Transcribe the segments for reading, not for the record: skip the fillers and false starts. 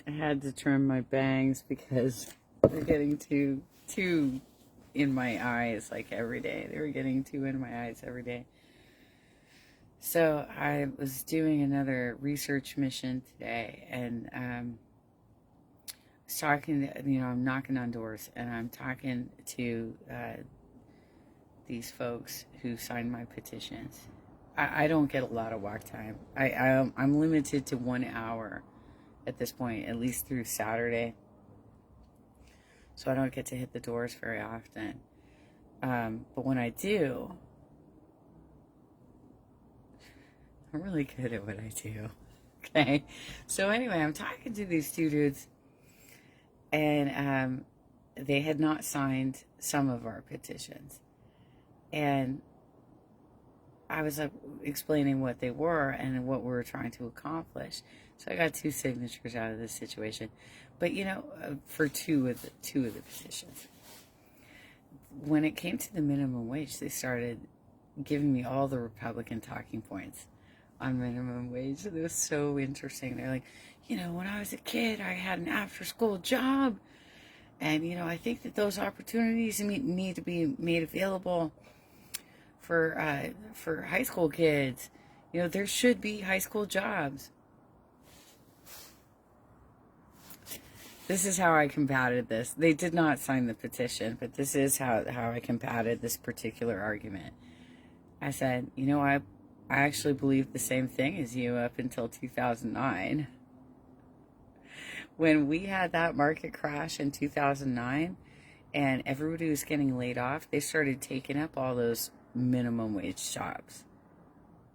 I had to trim my bangs because they're getting too in my eyes like every day. They were getting too in my eyes every day. So I was doing another research mission today, and was talking. I'm knocking on doors, and I'm talking to these folks who signed my petitions. I don't get a lot of walk time. I'm limited to 1 hour at this point, at least through Saturday. So I don't get to hit the doors very often. But when I do, I'm really good at what I do. Okay. So anyway, I'm talking to these two dudes, and they had not signed some of our petitions. And I was explaining what they were and what we were trying to accomplish. So I got 2 signatures out of this situation. But for two of the petitions. When it came to the minimum wage, they started giving me all the Republican talking points on minimum wage. It was so interesting. They're like, when I was a kid, I had an after-school job. And, I think that those opportunities need to be made available for high school kids. There should be high school jobs. This is how I combated this. They did not sign the petition, but this is how I combated this particular argument. I said, I actually believed the same thing as you up until 2009. When we had that market crash in 2009 and everybody was getting laid off, they started taking up all those minimum wage jobs.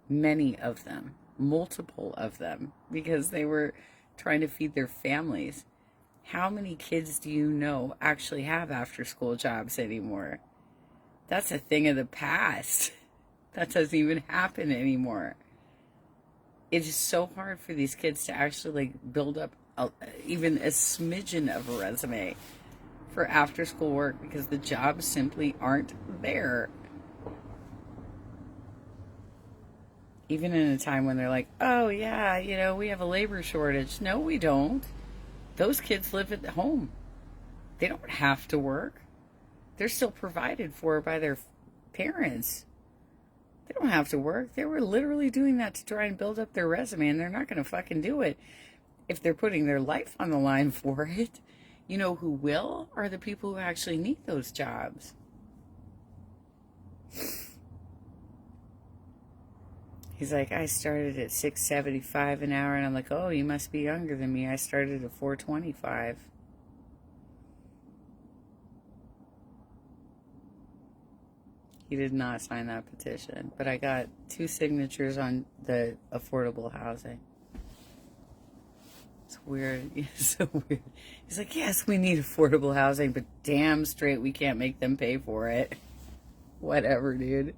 Many of them, multiple of them, because they were trying to feed their families. How many kids do you know actually have after school jobs anymore? That's a thing of the past. That doesn't even happen anymore. It is so hard for these kids to actually build up even a smidgen of a resume for after school work because the jobs simply aren't there. Even in a time when they're like, oh yeah, we have a labor shortage. No, we don't. Those kids live at home. They don't have to work. They're still provided for by their parents. They don't have to work. They were literally doing that to try and build up their resume, and they're not going to fucking do it if they're putting their life on the line for it. You know who will? Are the people who actually need those jobs. He's like, I started at $6.75 an hour, and I'm like, oh, you must be younger than me. I started at $4.25. He did not sign that petition, but I got 2 signatures on the affordable housing. It's weird. It's so weird. He's like, yes, we need affordable housing, but damn straight we can't make them pay for it. Whatever, dude.